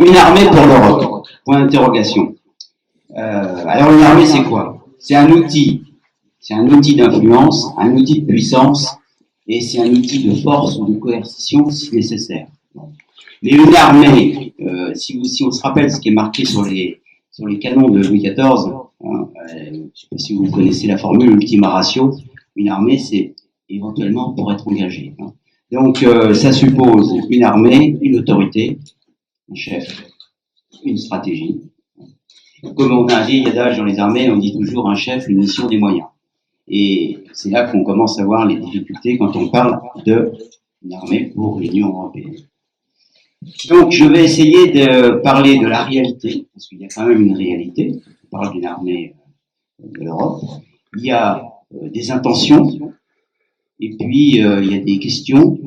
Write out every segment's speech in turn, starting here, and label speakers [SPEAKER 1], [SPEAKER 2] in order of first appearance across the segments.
[SPEAKER 1] Une armée pour l'Europe. Point d'interrogation. Alors une armée, c'est quoi? C'est un outil d'influence, un outil de puissance, et c'est un outil de force ou de coercition si nécessaire. Mais une armée, si on se rappelle ce qui est marqué sur les canons de Louis XIV, hein, je ne sais pas si vous connaissez la formule ultima ratio, une armée, c'est éventuellement pour être engagée. Hein. Donc ça suppose une armée, une autorité, un chef, une stratégie. Comme on a un vieil adage dans les armées, on dit toujours un chef, une mission, des moyens. Et c'est là qu'on commence à voir les difficultés quand on parle d'une armée pour l'Union européenne. Donc je vais essayer de parler de la réalité, parce qu'il y a quand même une réalité. On parle d'une armée de l'Europe. Il y a des intentions, et puis il y a des questions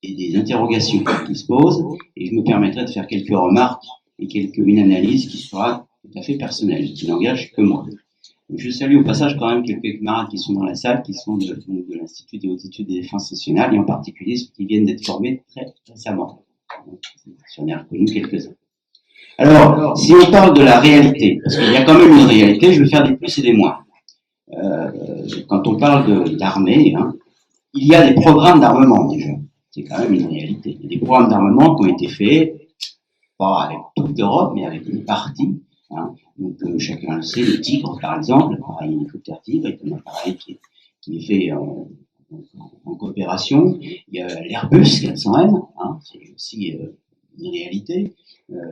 [SPEAKER 1] et des interrogations qui se posent, et je me permettrai de faire quelques remarques et une analyse qui sera tout à fait personnelle, qui n'engage que moi. Je salue au passage quand même quelques camarades qui sont dans la salle, qui sont de l'Institut des hautes études de défense nationale, et en particulier ceux qui viennent d'être formés très récemment. J'en ai reconnu quelques-uns. Alors, si on parle de la réalité, parce qu'il y a quand même une réalité, je vais faire des plus et des moins. Quand on parle d'armée, hein, il y a des programmes d'armement déjà. C'est quand même une réalité. Il y a des programmes d'armement qui ont été faits, pas avec toute l'Europe, mais avec une partie. Hein. Donc chacun le sait, le Tigre, par exemple, l'appareil hélicoptère Tigre est un appareil qui est fait en coopération. Il y a l'Airbus 400M, hein, c'est aussi une réalité.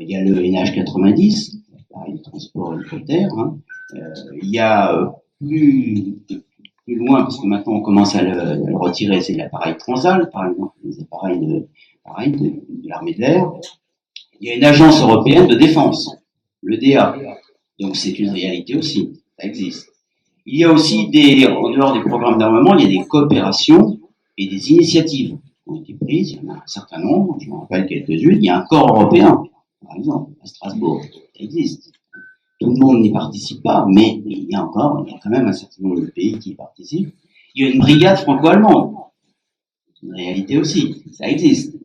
[SPEAKER 1] Il y a le NH90, l'appareil de transport hélicoptère. Hein. Il y a plus loin, parce que maintenant on commence à le retirer, c'est l'appareil Transal, par exemple, les appareils de l'armée de l'air. Il y a une agence européenne de défense, l'EDA. Donc c'est une réalité aussi, ça existe. Il y a aussi en dehors des programmes d'armement, il y a des coopérations et des initiatives qui ont été prises. Il y en a un certain nombre, je m'en rappelle quelques-unes. Il y a un corps européen, par exemple, à Strasbourg, ça existe. Tout le monde n'y participe pas, mais il y a quand même un certain nombre de pays qui y participent. Il y a une brigade franco-allemande, c'est une réalité aussi, ça existe.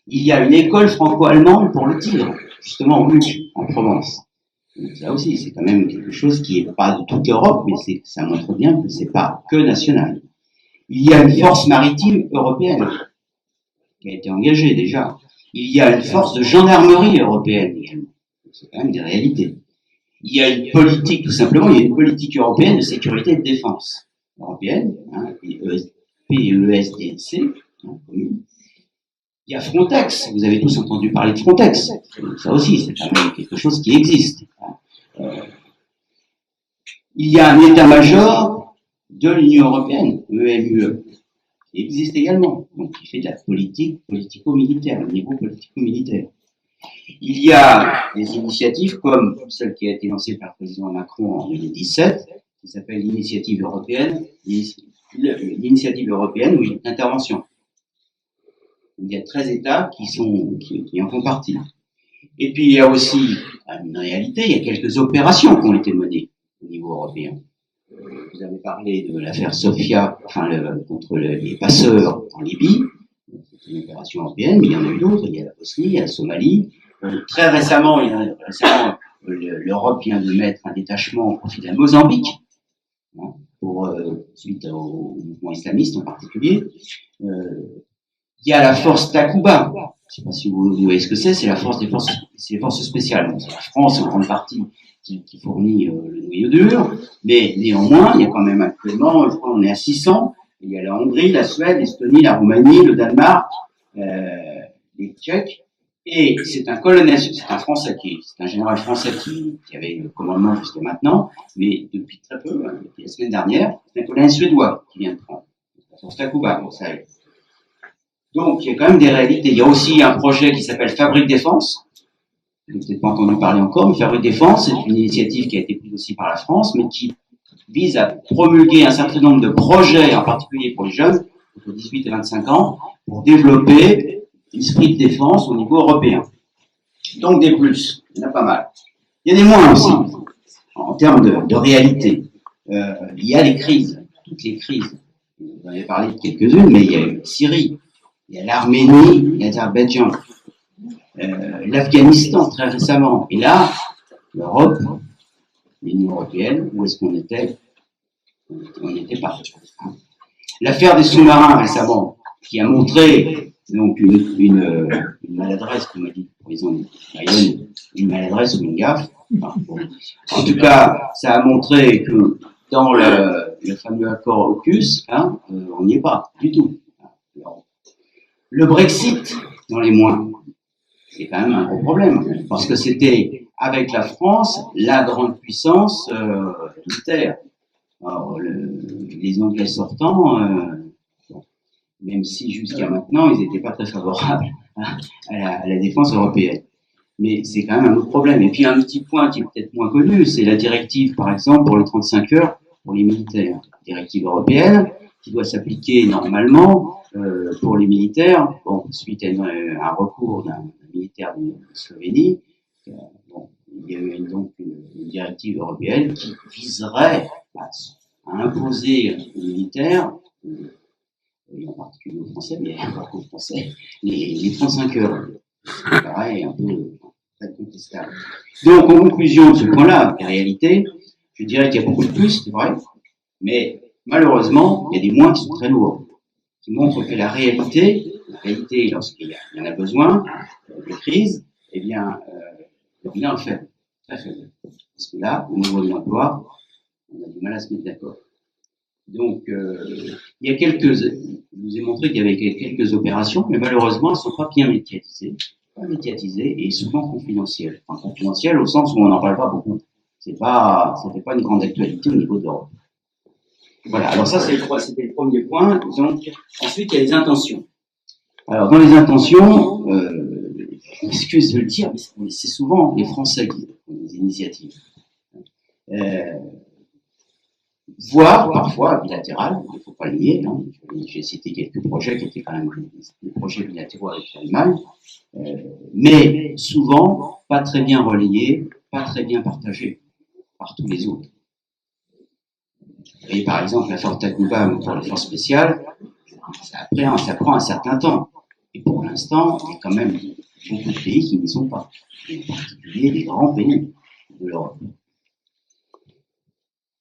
[SPEAKER 1] Il y a une école franco-allemande pour le tir, justement au Luc, en Provence. Donc ça aussi, c'est quand même quelque chose qui n'est pas de toute l'Europe, mais ça montre bien que c'est pas que national. Il y a une force maritime européenne qui a été engagée déjà. Il y a une force de gendarmerie européenne également. C'est quand même des réalités. Il y a une politique, tout simplement, il y a une politique européenne de sécurité et de défense européenne, hein, PESDC, hein, commune. Il y a Frontex, vous avez tous entendu parler de Frontex. Ça aussi, c'est quand même quelque chose qui existe. Il y a un état-major de l'Union européenne, EMUE, qui existe également, donc qui fait de la politique politico-militaire, le niveau politico-militaire. Il y a des initiatives comme celle qui a été lancée par le président Macron en 2017, qui s'appelle l'initiative européenne oui, d'intervention. Il y a 13 États qui en font partie. Et puis il y a aussi une réalité, il y a quelques opérations qui ont été menées au niveau européen. Vous avez parlé de l'affaire Sofia, contre les passeurs en Libye. C'est une opération européenne, mais il y en a eu d'autres. Il y a la Bosnie, il y a la Somalie. Très récemment, l'Europe vient de mettre un détachement au profit de la Mozambique, hein, suite au mouvement islamiste en particulier. Il y a la force Takuba. Je ne sais pas si vous voyez ce que c'est. C'est les forces spéciales. Donc, c'est la France en grande partie qui fournit le noyau dur, mais néanmoins, il y a quand même actuellement, je crois, on est à 600. Il y a la Hongrie, la Suède, l'Estonie, la Roumanie, le Danemark, les Tchèques. Et c'est un colonel, c'est un général français qui avait le commandement jusqu'à maintenant, mais depuis très peu, depuis la semaine dernière, c'est un colonel suédois qui vient de prendre. La force Takuba, pour ça. Donc, il y a quand même des réalités. Il y a aussi un projet qui s'appelle Fabrique Défense. Je n'ai peut-être pas entendu parler encore, mais Fabrique Défense, c'est une initiative qui a été prise aussi par la France, mais qui vise à promulguer un certain nombre de projets, en particulier pour les jeunes, entre 18 et 25 ans, pour développer l'esprit de défense au niveau européen. Donc des plus, il y en a pas mal. Il y a des moins aussi, en termes de réalité. Il y a les crises, toutes les crises. Vous en avez parlé de quelques-unes, mais il y a eu Syrie, il y a l'Arménie, il y a l'Azerbaïdjan. l'Afghanistan très récemment. Et là, l'Europe, l'Union européenne, où est-ce qu'on était? On n'était pas. L'affaire des sous-marins récemment, qui a montré donc une maladresse, comme a dit le président Biden, une maladresse ou une gaffe. Enfin, bon. En tout cas, ça a montré que dans le fameux accord AUKUS, on n'y est pas du tout. Alors, le Brexit, dans les mois, c'est quand même un gros problème, parce que c'était avec la France la grande puissance militaire. Alors, les Anglais sortants, même si jusqu'à maintenant, ils n'étaient pas très favorables à la défense européenne. Mais c'est quand même un autre problème. Et puis un petit point qui est peut-être moins connu, c'est la directive, par exemple, pour les 35 heures pour les militaires. Directive européenne qui doit s'appliquer normalement pour les militaires. Bon, suite à un recours d'un militaire de Slovénie, bon, il y a eu donc une directive européenne qui viserait à imposer aux militaires, et en particulier aux Français, mais aux Français, les 35 heures. Ça paraît un peu très contestable. Donc, en conclusion de ce point-là, en réalité, je dirais qu'il y a beaucoup de plus, c'est vrai, mais malheureusement, il y a des moins qui sont très lourds, qui montrent que la réalité, lorsqu'il y en a besoin de crise, eh bien, le bilan est faible, très faible. Parce que là, au niveau de l'emploi, on a du mal à se mettre d'accord. Donc, il y a je vous ai montré qu'il y avait quelques opérations, mais malheureusement, elles ne sont pas bien médiatisées et souvent confidentielles. Enfin, confidentielles au sens où on n'en parle pas beaucoup. Ça fait pas une grande actualité au niveau de l'Europe. Voilà. Alors ça, c'était le premier point. Donc, ensuite, il y a les intentions. Alors, dans les intentions, excuse de le dire, mais c'est souvent les Français qui ont des initiatives. Voire parfois bilatérales, il ne faut pas le nier. Hein. J'ai cité quelques projets qui étaient quand même des projets bilatéraux avec l'Allemagne, mais souvent pas très bien relayés, pas très bien partagés par tous les autres. Et par exemple, la Force Takuba pour les forces spéciales, ça prend un certain temps. Et pour l'instant, il y a quand même beaucoup de pays qui n'y sont pas, en particulier les grands pays de l'Europe.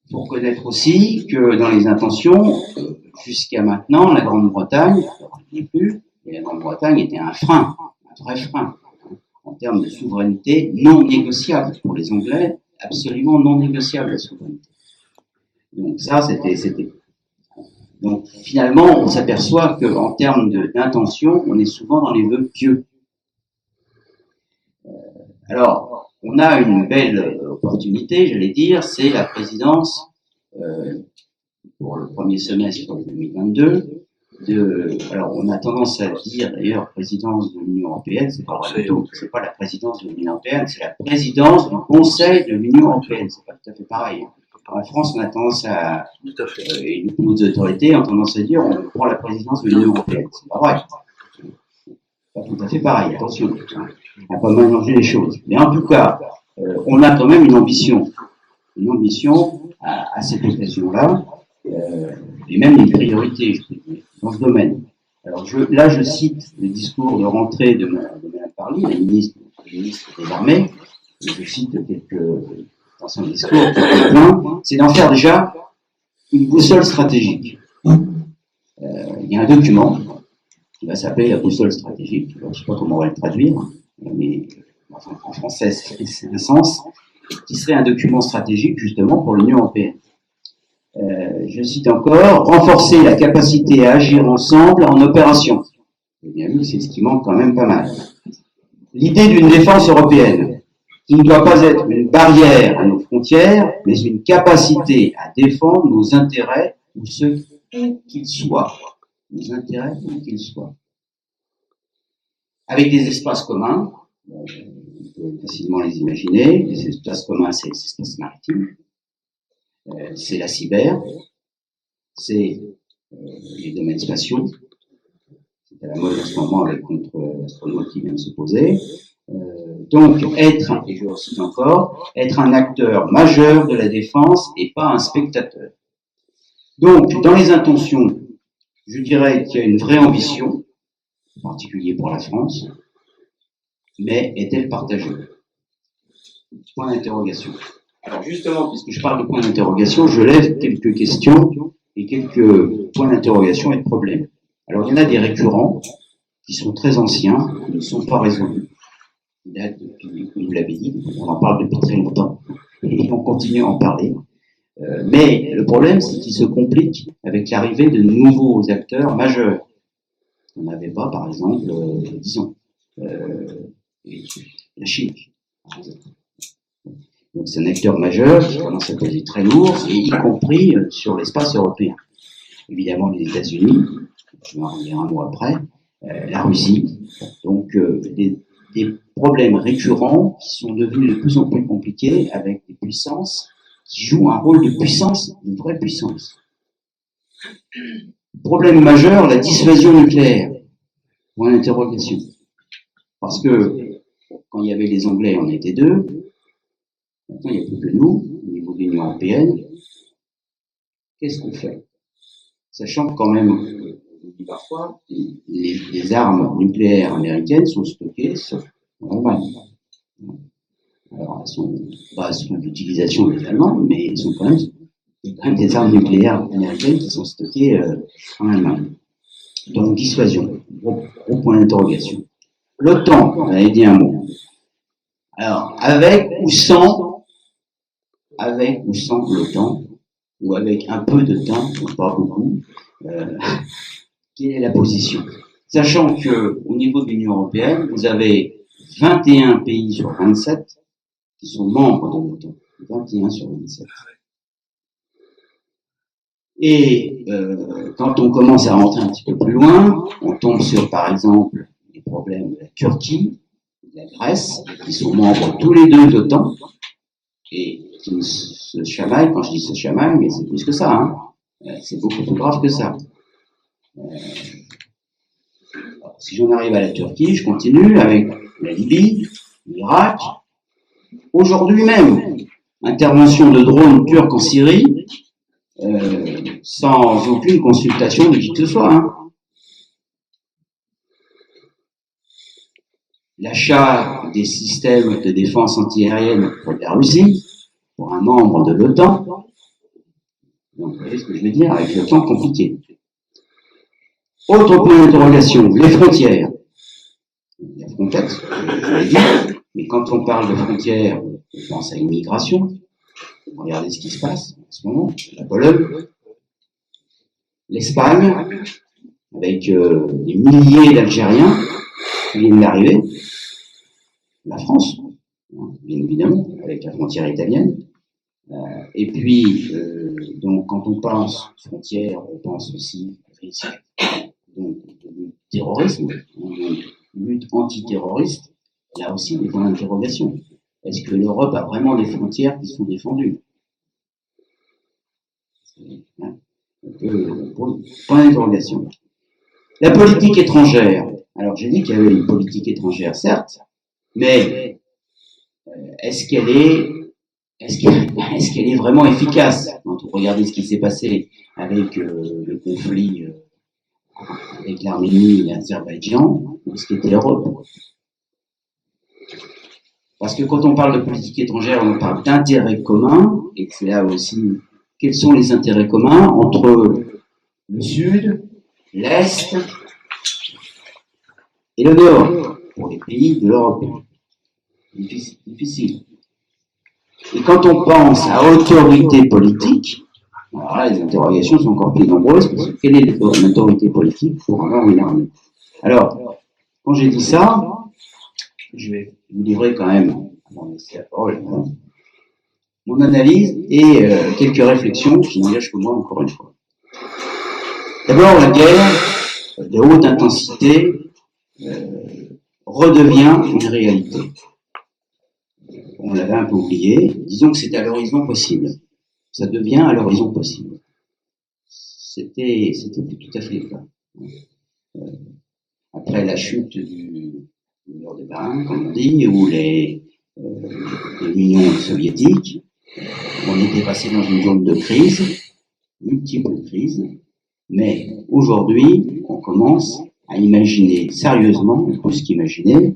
[SPEAKER 1] Il faut reconnaître aussi que dans les intentions, jusqu'à maintenant, la Grande-Bretagne, la Grande-Bretagne était un frein, un vrai frein, en termes de souveraineté non négociable. Pour les Anglais, absolument non négociable la souveraineté. Donc ça, c'était. Donc finalement, on s'aperçoit qu'en termes d'intention, on est souvent dans les vœux pieux. Alors, on a une belle opportunité, j'allais dire, c'est la présidence pour le premier semestre 2022. Alors, on a tendance à dire d'ailleurs présidence de l'Union européenne, c'est pas vrai du tout. C'est pas la présidence de l'Union européenne, c'est la présidence du Conseil de l'Union européenne. C'est pas tout à fait pareil. En France, on a tendance à, et nos autorités ont tendance à dire, on prend la présidence de l'Union européenne. C'est pas vrai. Pas tout à fait pareil, attention. On n'a pas mélanger les choses. Mais en tout cas, on a quand même une ambition à cette occasion-là, et même une priorité, je peux dire, dans ce domaine. Alors là, je cite le discours de rentrée de Mme Parly, la ministre des Armées, et je cite dans son discours, quelques points, c'est d'en faire déjà une boussole stratégique. Il y a un document qui va s'appeler la boussole stratégique, je ne sais pas comment on va le traduire, mais enfin, en français, c'est un sens, qui serait un document stratégique justement pour l'Union européenne. Je cite encore, renforcer la capacité à agir ensemble en opération. Vous avez bien vu, c'est ce qui manque quand même pas mal. L'idée d'une défense européenne, qui ne doit pas être une barrière à nos frontières, mais une capacité à défendre nos intérêts, ou ceux qu'ils soient. Nos intérêts, où qu'ils soient. Avec des espaces communs, on peut facilement les imaginer. Les espaces communs, c'est les espaces maritimes, c'est la cyber, c'est les domaines spatiaux. C'est à la mode en ce moment avec notre astronaute qui vient de se poser. Donc, et je cite encore, être un acteur majeur de la défense et pas un spectateur. Donc, dans les intentions, je dirais qu'il y a une vraie ambition, en particulier pour la France. mais est-elle partagée? Point d'interrogation. Alors justement, puisque je parle de point d'interrogation, je lève quelques questions et quelques points d'interrogation et de problèmes. Alors il y en a des récurrents qui sont très anciens, qui ne sont pas résolus. Ils datent depuis, vous l'avez dit, on en parle depuis très longtemps et on continue à en parler. Mais le problème, c'est qu'il se complique avec l'arrivée de nouveaux acteurs majeurs. On n'avait pas, par exemple, disons, la Chine. Donc c'est un acteur majeur qui commence à peser très lourd, et y compris sur l'espace européen. Évidemment les États-Unis, je vais en revenir un mot après, la Russie. Donc des problèmes récurrents qui sont devenus de plus en plus compliqués avec des puissances qui jouent un rôle de puissance, une vraie puissance. Problème majeur, la dissuasion nucléaire. Point d'interrogation. Parce que quand il y avait les Anglais, on était deux. Maintenant, il n'y a plus que nous, au niveau de l'Union européenne. Qu'est-ce qu'on fait? Sachant que quand même, je dis parfois, les armes nucléaires américaines sont stockées en Allemagne. Alors, elles sont pas sous l'utilisation des Allemands, mais elles sont quand même des armes nucléaires américaines qui sont stockées en Allemagne. Donc, dissuasion, gros point d'interrogation. L'OTAN, on avait dit un mot. Alors, avec ou sans l'OTAN, ou avec un peu de temps, pas beaucoup, quelle est la position? Sachant que au niveau de l'Union européenne, vous avez 21 pays sur 27 qui sont membres de l'OTAN. 21 sur 27. Et quand on commence à rentrer un petit peu plus loin, on tombe sur, par exemple, les problèmes de la Turquie, de la Grèce, qui sont membres tous les deux de l'OTAN, et qui se chamaillent. Quand je dis se chamaillent, mais c'est plus que ça, hein. C'est beaucoup plus grave que ça. Si j'en arrive à la Turquie, je continue avec la Libye, l'Irak. Aujourd'hui même, intervention de drones turcs en Syrie, sans aucune consultation de qui que ce soit. Hein. L'achat des systèmes de défense antiaérienne pour la Russie, pour un membre de l'OTAN. Donc, vous voyez ce que je veux dire, avec le temps compliqué. Autre point d'interrogation, les frontières. La Frontex, je l'ai dit, mais quand on parle de frontières, on pense à l'immigration. Regardez ce qui se passe en ce moment, la Pologne, l'Espagne, avec des milliers d'Algériens qui viennent d'arriver, la France, bien évidemment, avec la frontière italienne, et puis, donc, quand on pense frontières, on pense aussi risque, donc, de terrorisme, donc, lutte antiterroriste, là aussi des points d'interrogation. Est-ce que l'Europe a vraiment des frontières qui sont défendues? Point d'interrogation. La politique étrangère. Alors j'ai dit qu'il y avait une politique étrangère, certes, mais est-ce qu'elle est vraiment efficace? Quand vous regardez ce qui s'est passé avec le conflit avec l'Arménie et l'Azerbaïdjan, ce qui était l'Europe. Parce que quand on parle de politique étrangère, on parle d'intérêts communs, et c'est là aussi, quels sont les intérêts communs entre le Sud, l'Est et le Nord, pour les pays de l'Europe. Difficile. Et quand on pense à autorité politique, alors là, les interrogations sont encore plus nombreuses, parce que quelle est l'autorité politique pour avoir une armée? Alors, quand j'ai dit ça, je vais vous livrer quand même, avant de laisser la parole, mon analyse et quelques réflexions qui n'engagent que moi, encore une fois. D'abord, la guerre de haute intensité redevient une réalité. On l'avait un peu oublié, disons que c'était à l'horizon possible. Ça devient à l'horizon possible. C'était plus tout à fait le cas. Après la chute du mur de Berlin, comme on dit, ou de l'Union soviétique, on était passé dans une zone de crise, multiples crises, mais aujourd'hui, on commence à imaginer sérieusement, plus qu'imaginer,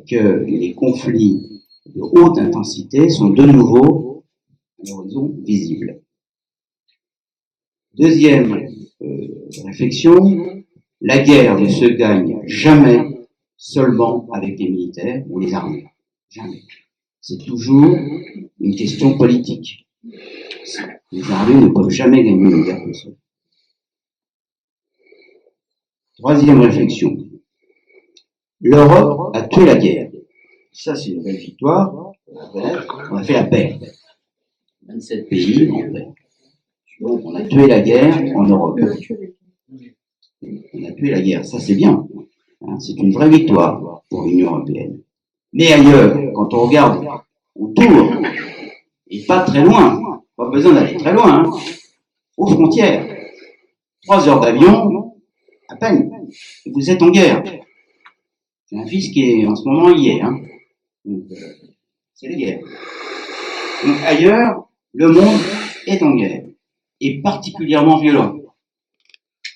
[SPEAKER 1] que les conflits de haute intensité sont de nouveau à l'horizon visible. Deuxième réflexion, la guerre ne se gagne jamais seulement avec les militaires ou les armées. Jamais. C'est toujours une question politique. Les armées ne peuvent jamais gagner une guerre comme ça. Troisième réflexion. L'Europe a tué la guerre. Ça, c'est une belle victoire. On a fait la paix. 27 pays en paix. Donc, on a tué la guerre en Europe. On a tué la guerre. Ça, c'est bien. C'est une vraie victoire pour l'Union européenne. Mais ailleurs, quand on regarde autour, et pas très loin, pas besoin d'aller très loin, aux frontières, 3 heures d'avion, à peine, et vous êtes en guerre. J'ai un fils qui est, en ce moment, y est, Donc, c'est la guerre. Donc, ailleurs, le monde est en guerre, et particulièrement violent.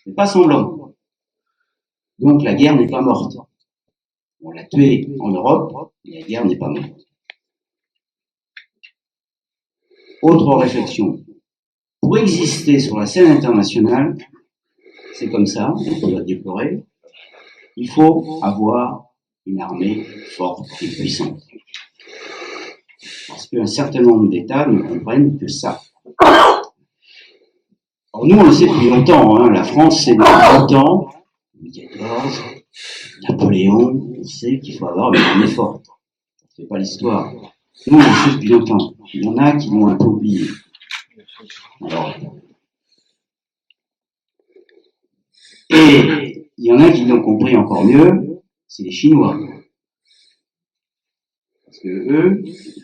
[SPEAKER 1] C'est pas semblant. Donc, la guerre n'est pas morte. On l'a tuée en Europe, et la guerre n'est pas morte. Autre réflexion. Pour exister sur la scène internationale, c'est comme ça, on peut la déplorer, il faut avoir une armée forte et puissante. Parce qu'un certain nombre d'États ne comprennent que ça. Alors nous, on le sait depuis longtemps, la France, c'est depuis longtemps, Louis XIV, Napoléon, on sait qu'il faut avoir une armée forte. C'est pas l'histoire. Nous, on le sait depuis longtemps. Il y en a qui l'ont un peu oublié. Alors, et il y en a qui l'ont compris encore mieux, c'est les Chinois. Parce que eux,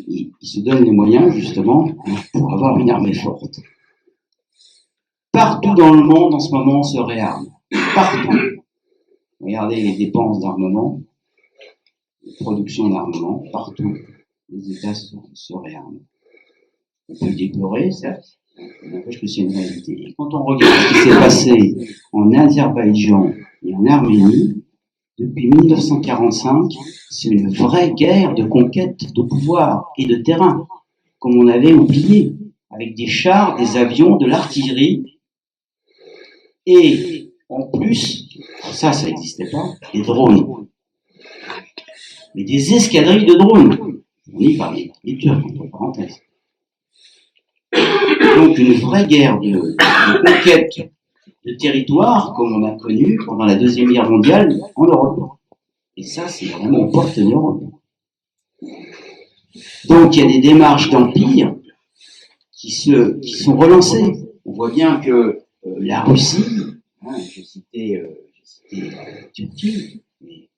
[SPEAKER 1] ils se donnent les moyens, justement, pour avoir une armée forte. Partout dans le monde, en ce moment, on se réarme. Partout. Regardez les dépenses d'armement, les productions d'armement, partout. Les États se réarment. On peut le déplorer, certes, mais n'empêche que c'est une réalité. Et quand on regarde ce qui s'est passé en Azerbaïdjan et en Arménie, depuis 1945, c'est une vraie guerre de conquête de pouvoir et de terrain, comme on avait oublié, avec des chars, des avions, de l'artillerie, et en plus, ça n'existait pas, des drones. Mais des escadrilles de drones. On y parle des Turcs, entre parenthèses. Donc une vraie guerre de conquête de territoire, comme on a connu pendant la Deuxième Guerre mondiale en Europe. Et ça, c'est vraiment aux portes de l'Europe. Donc il y a des démarches d'empire qui sont relancées. On voit bien que la Russie, j'ai cité la Turquie, mais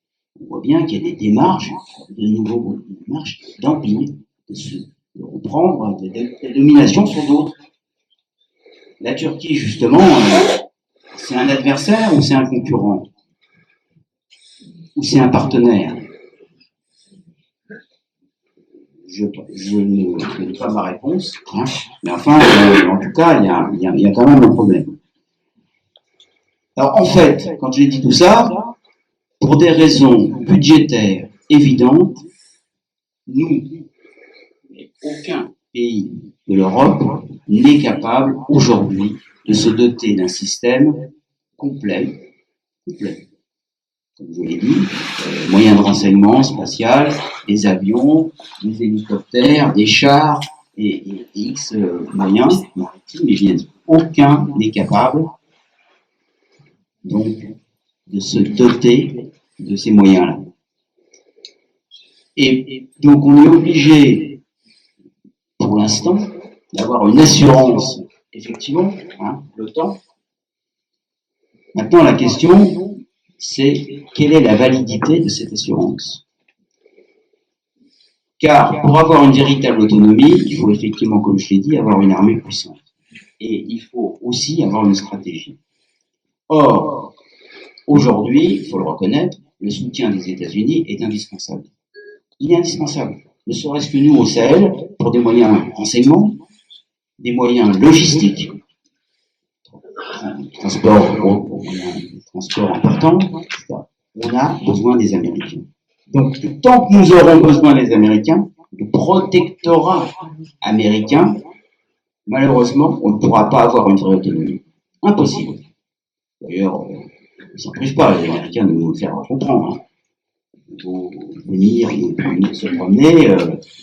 [SPEAKER 1] on voit bien qu'il y a des démarches, de nouveaux démarches d'empire, de reprendre des dominations sur d'autres. La Turquie, justement, c'est un adversaire ou c'est un concurrent? Ou c'est un partenaire? Je ne connais pas ma réponse, mais enfin, en tout cas, il y a quand même un problème. Alors, en fait, quand j'ai dit tout ça, pour des raisons budgétaires évidentes, nous, aucun pays de l'Europe n'est capable aujourd'hui de se doter d'un système complet, comme je l'ai dit, moyens de renseignement spatial, des avions, des hélicoptères, des chars et X moyens maritimes, mais bien aucun n'est capable donc de se doter de ces moyens-là. Et donc on est obligé, pour l'instant, d'avoir une assurance, effectivement, l'OTAN. Maintenant, la question, c'est quelle est la validité de cette assurance? Car pour avoir une véritable autonomie, il faut effectivement, comme je l'ai dit, avoir une armée puissante. Et il faut aussi avoir une stratégie. Or, aujourd'hui, il faut le reconnaître, le soutien des États-Unis est indispensable. Il est indispensable. Ne serait-ce que nous au Sahel, pour des moyens de renseignement, des moyens logistiques, transport important, on a besoin des Américains. Donc, tant que nous aurons besoin des Américains, du protectorat américain, malheureusement, on ne pourra pas avoir une vraie autonomie. Impossible. D'ailleurs, ils ne s'en privent pas, les Américains, de nous le faire comprendre. Il faut venir se promener.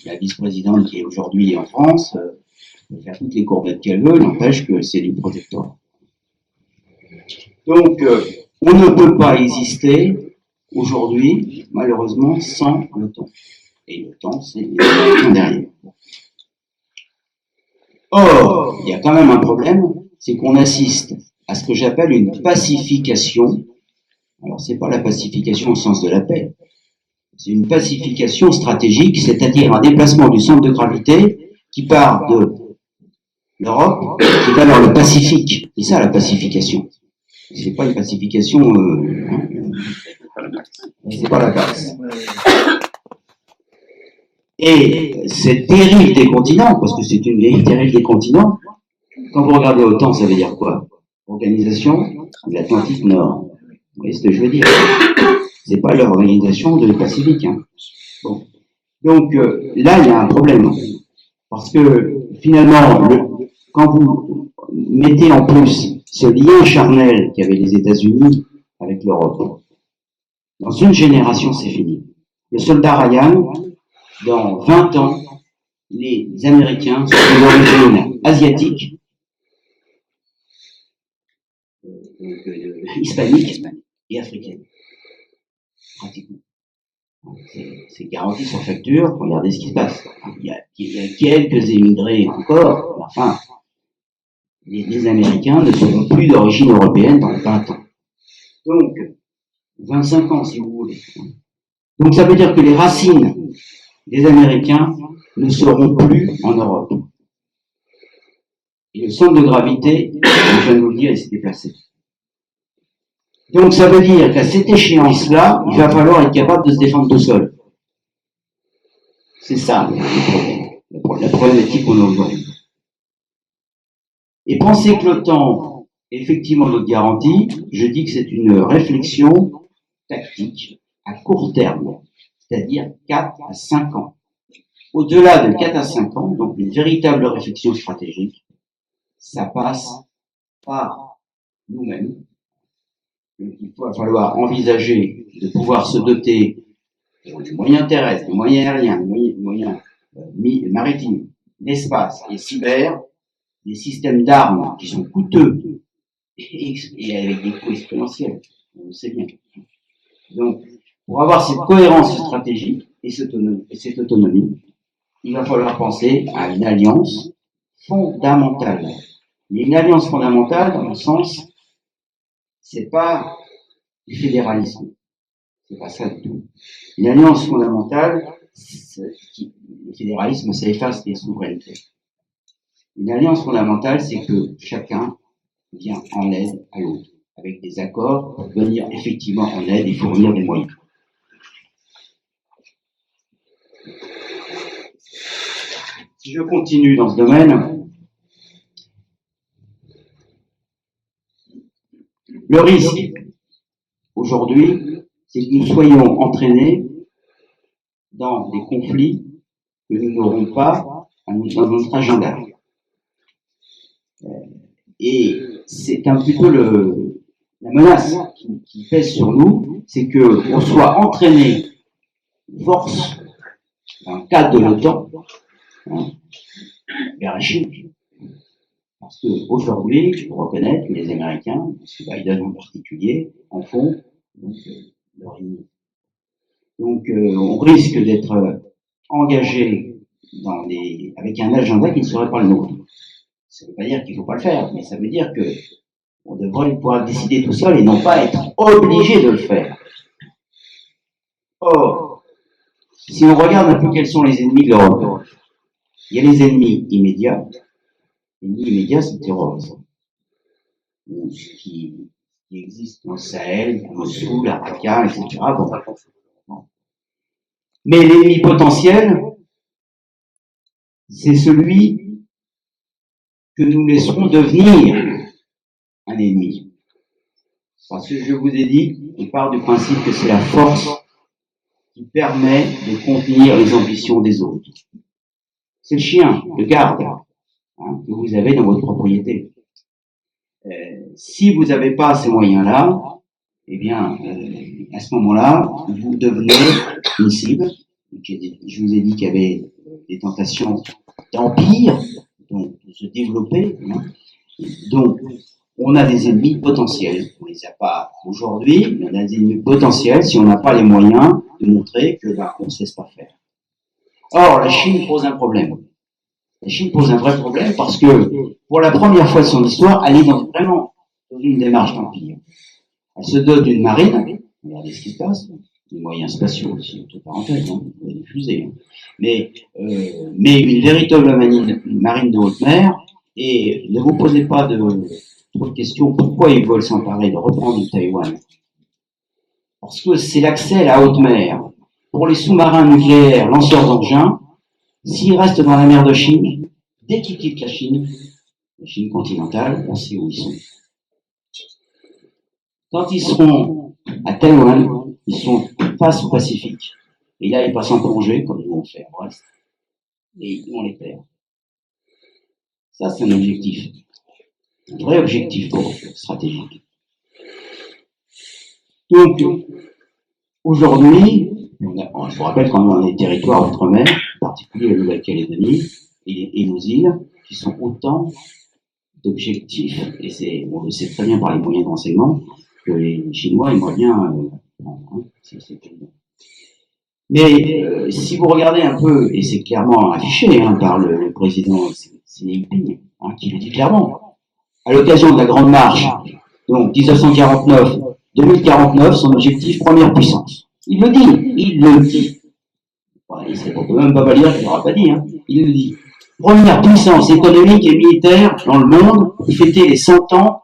[SPEAKER 1] La vice-présidente qui est aujourd'hui en France peut faire toutes les courbettes qu'elle veut, n'empêche que c'est du protectorat. Donc, on ne peut pas exister aujourd'hui, malheureusement, sans l'OTAN. Et l'OTAN, c'est les Américains derrière. Or, il y a quand même un problème, c'est qu'on assiste à ce que j'appelle une pacification. Alors, c'est pas la pacification au sens de la paix. C'est une pacification stratégique, c'est-à-dire un déplacement du centre de gravité qui part de l'Europe, qui va vers le Pacifique. C'est ça la pacification. C'est pas une pacification, c'est pas la passe. Et cette dérive des continents, parce que c'est une dérive des continents, quand vous regardez l'OTAN, ça veut dire quoi? Organisation de l'Atlantique Nord. Vous voyez ce que je veux dire? C'est pas l'organisation de Pacifique. Hein. Bon. Donc là, il y a un problème. Parce que finalement, quand vous mettez en plus ce lien charnel qu'avaient les États-Unis avec l'Europe, dans une génération, c'est fini. Le soldat Ryan, dans 20 ans, les Américains sont d'origine asiatique, hispanique et africaine. Pratiquement. C'est garanti sur facture, regardez ce qui se passe. Il y a quelques émigrés encore, mais enfin, les Américains ne seront plus d'origine européenne dans 20 ans. Donc, 25 ans si vous voulez. Donc ça veut dire que les racines des Américains ne seront plus en Europe. Et le centre de gravité, je viens de vous le dire, il s'est déplacé. Donc ça veut dire qu'à cette échéance-là, il va falloir être capable de se défendre tout seul. C'est ça le problème, la problématique qu'on a aujourd'hui. Et penser que l'OTAN est effectivement notre garantie, je dis que c'est une réflexion tactique à court terme, c'est-à-dire 4 à 5 ans. Au-delà de 4 à 5 ans, donc une véritable réflexion stratégique, ça passe par nous-mêmes. Il va falloir envisager de pouvoir se doter des moyens terrestres, des moyens aériens, des moyens maritimes, l'espace et cyber, des systèmes d'armes qui sont coûteux et avec des coûts exponentiels, on le sait bien. Donc, pour avoir cette cohérence stratégique et cette autonomie, il va falloir penser à une alliance fondamentale. Mais une alliance fondamentale, dans le sens, c'est pas du fédéralisme. C'est pas ça du tout. Une alliance fondamentale, le fédéralisme, ça efface les souverainetés. Une alliance fondamentale, c'est que chacun vient en aide à l'autre, avec des accords pour venir effectivement en aide et fournir des moyens. Si je continue dans ce domaine, le risque aujourd'hui, c'est que nous soyons entraînés dans des conflits que nous n'aurons pas dans notre agenda. Et c'est un petit peu la menace qui pèse sur nous, c'est qu'on soit entraîné force dans le cadre de l'OTAN vers la Chine. Parce qu'aujourd'hui, il faut reconnaître que les Américains, M. Biden en particulier, en font leur ennemi. Donc on risque d'être engagé avec un agenda qui ne serait pas le nôtre. Ça ne veut pas dire qu'il ne faut pas le faire, mais ça veut dire que on devrait pouvoir le décider tout seul et non pas être obligé de le faire. Or, si on regarde un peu quels sont les ennemis de l'Europe, il y a les ennemis immédiats. L'ennemi immédiat, c'est le terrorisme. Ce qui existe dans le Sahel, à Mossoul, à Raqqa, etc. Bon. Mais l'ennemi potentiel, c'est celui que nous laisserons devenir un ennemi. Parce que je vous ai dit, on part du principe que c'est la force qui permet de contenir les ambitions des autres. C'est le chien, le garde, que vous avez dans votre propriété. Si vous n'avez pas ces moyens-là, eh bien, à ce moment-là, vous devenez une cible. Je vous ai dit qu'il y avait des tentations d'empire, donc de se développer. Donc, on a des ennemis potentiels. On les a pas aujourd'hui, mais on a des ennemis potentiels si on n'a pas les moyens de montrer que on ne sait pas faire. Or, la Chine pose un problème. La Chine pose un vrai problème parce que, pour la première fois de son histoire, elle est vraiment dans une démarche d'empire. Elle se dote d'une marine, regardez ce qui se passe, des moyens spatiaux aussi, entre parenthèses, des fusées, mais une véritable marine de haute mer, et ne vous posez pas trop de questions, pourquoi ils veulent s'emparer de reprendre Taïwan? Parce que c'est l'accès à la haute mer. Pour les sous-marins nucléaires, lanceurs d'engins, s'ils restent dans la mer de Chine, dès qu'ils quittent la Chine continentale, on sait où ils sont. Quand ils seront à Taïwan, ils sont face au Pacifique. Et là, ils passent en plongée, comme ils vont faire au reste. Et ils vont les perdre. Ça, c'est un objectif. Un vrai objectif stratégique. Donc, aujourd'hui, je vous rappelle qu'on a des territoires outre-mer, en particulier la Nouvelle-Calédonie et nos îles, qui sont autant d'objectifs, et on le sait très bien par les moyens de renseignement, que les Chinois aimeraient bien mais si vous regardez un peu, et c'est clairement affiché par le président Xi Jinping, qui le dit clairement, à l'occasion de la Grande Marche, donc 1949-2049, son objectif, première puissance. Il le dit. Voilà, on peut même pas dire qu'il n'aura pas dit, il le dit. Première puissance économique et militaire dans le monde pour fêter les 100 ans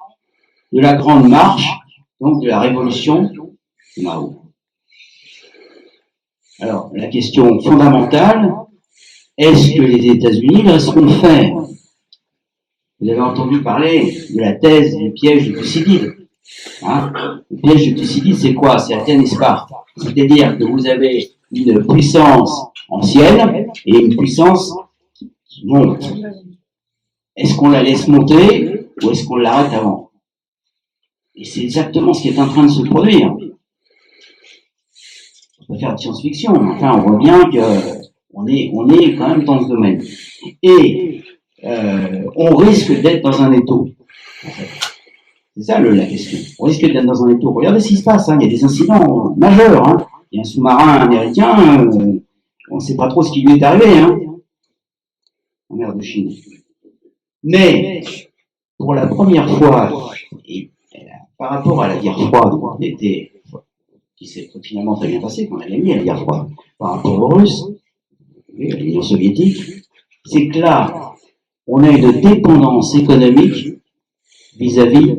[SPEAKER 1] de la Grande Marche, donc de la révolution de Mao. Alors, la question fondamentale, est-ce que les États-Unis laisseront faire? Vous avez entendu parler de la thèse du piège de Thucydide. Le piège de Thucydide, c'est quoi? C'est Athènes et Sparte. C'est-à-dire que vous avez une puissance ancienne et une puissance qui monte. Est-ce qu'on la laisse monter ou est-ce qu'on l'arrête avant? Et c'est exactement ce qui est en train de se produire. On peut faire de science-fiction, mais enfin, on voit bien qu'on est quand même dans ce domaine. Et on risque d'être dans un étau. En fait. C'est ça la question. On risque d'être dans un étau. Regardez ce qui se passe, il y a des incidents majeurs. Il y a un sous-marin américain, on ne sait pas trop ce qui lui est arrivé, en mer de Chine. Mais, pour la première fois, et par rapport à la guerre froide, qui s'est finalement très bien passé, qu'on a gagné la guerre froide, par rapport aux Russes, et à l'Union soviétique, c'est que là, on a une dépendance économique vis-à-vis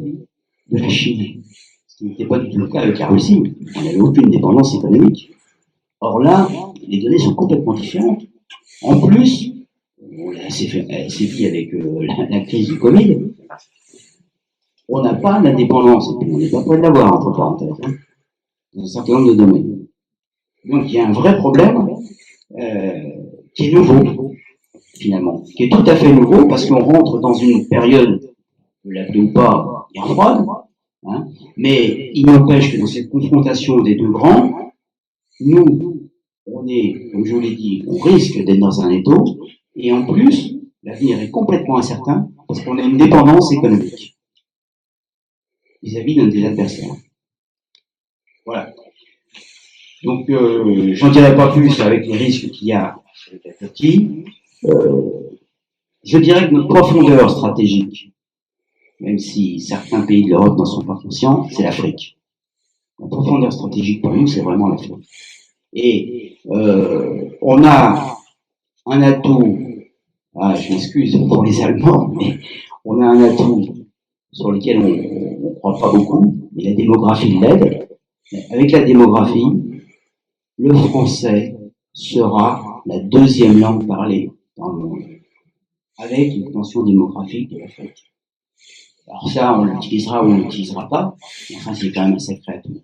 [SPEAKER 1] de la Chine. Ce qui n'était pas du tout le cas avec la Russie. On n'avait aucune dépendance économique. Or là, les données sont complètement différentes. En plus, c'est fait avec la crise du Covid, on n'a pas d'indépendance, et puis on n'est pas prêt de l'avoir, entre parenthèses, dans un certain nombre de domaines. Donc il y a un vrai problème qui est nouveau, finalement, qui est tout à fait nouveau, parce qu'on rentre dans une période, vous l'appelez ou pas, guerre froide, mais il n'empêche que dans cette confrontation des deux grands, nous, on est, comme je vous l'ai dit, on risque d'être dans un étau, et en plus, l'avenir est complètement incertain, parce qu'on a une dépendance économique vis-à-vis d'un des adversaires. Voilà. Donc, j'en dirai pas plus avec les risques qu'il y a avec la Turquie. Je dirais que notre profondeur stratégique, même si certains pays de l'Europe n'en sont pas conscients, c'est l'Afrique. La profondeur stratégique pour nous, c'est vraiment l'Afrique. Et on a un atout, je m'excuse pour les Allemands, mais on a un atout sur lequel on ne croit pas beaucoup, mais la démographie l'aide. Avec la démographie, le français sera la deuxième langue parlée dans le monde, avec une tension démographique de l'Afrique. Alors ça, on l'utilisera ou on ne l'utilisera pas, mais enfin c'est quand même un sacré atout.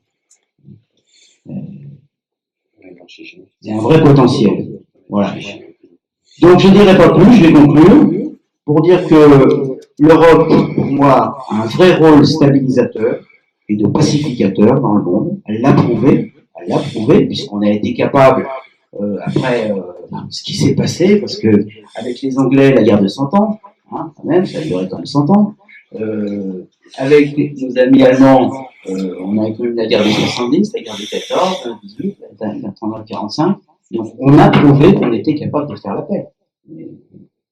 [SPEAKER 1] C'est un vrai potentiel. Voilà. Donc je ne dirai pas plus, je vais conclure pour dire que l'Europe, pour moi, a un vrai rôle stabilisateur et de pacificateur dans le monde. Elle l'a prouvé, puisqu'on a été capable, après ce qui s'est passé, parce que avec les Anglais, la guerre de 100 ans, hein, quand même, ça a duré quand même 100 ans. Avec nos amis allemands, on a connu la guerre de 70, la guerre de 14, la 18, la 39-45. Donc on a prouvé qu'on était capable de faire la paix.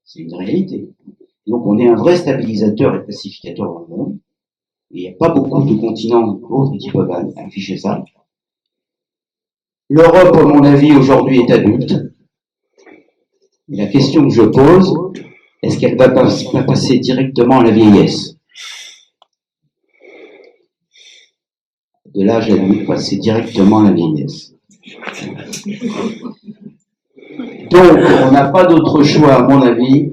[SPEAKER 1] C'est une réalité. Donc on est un vrai stabilisateur et pacificateur dans le monde. Il n'y a pas beaucoup de continents autres qui peuvent afficher ça. L'Europe, à mon avis, aujourd'hui est adulte. Et la question que je pose, est-ce qu'elle va passer directement à la vieillesse? De l'âge adulte, passer directement à la vieillesse. Donc, on n'a pas d'autre choix, à mon avis,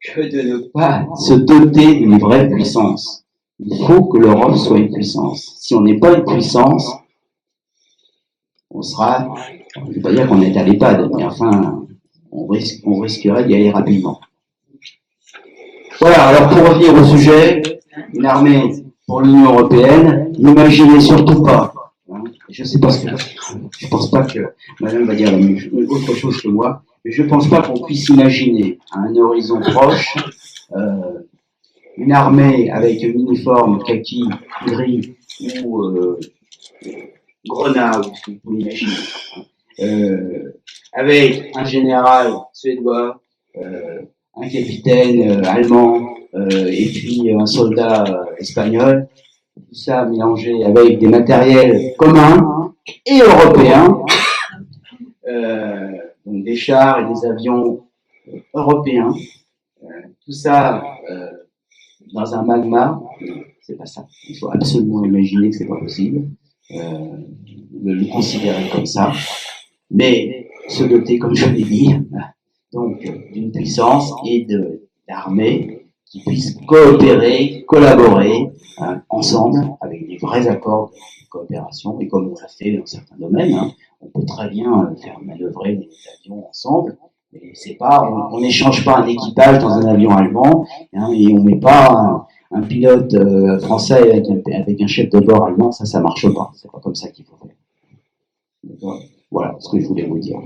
[SPEAKER 1] que de ne pas se doter d'une vraie puissance. Il faut que l'Europe soit une puissance. Si on n'est pas une puissance, on sera, je ne vais pas dire qu'on est à l'EHPAD, mais enfin, on risquerait d'y aller rapidement. Voilà, alors pour revenir au sujet, une armée pour l'Union européenne, n'imaginez surtout pas. Je sais pas ce que je pense pas que madame va dire autre chose que moi, mais je pense pas qu'on puisse imaginer à un horizon proche une armée avec un uniforme kaki, gris ou grenat, si vous pouvez l'imaginer, avec un général suédois, un capitaine allemand et puis un soldat espagnol. Tout ça mélangé avec des matériels communs et européens, donc des chars et des avions européens, tout ça dans un magma, c'est pas ça. Il faut absolument imaginer que c'est pas possible, le considérer comme ça, mais se doter, comme je l'ai dit, donc d'une puissance et d'armées qui puissent coopérer, collaborer ensemble avec des vrais accords de coopération. Et comme on l'a fait dans certains domaines, hein, on peut très bien faire manœuvrer des avions ensemble. Mais c'est pas, on n'échange pas un équipage dans un avion allemand, hein, et on met pas un pilote français avec un chef de bord allemand. Ça marche pas. C'est pas comme ça qu'il faut faire. Voilà ce que je voulais vous dire.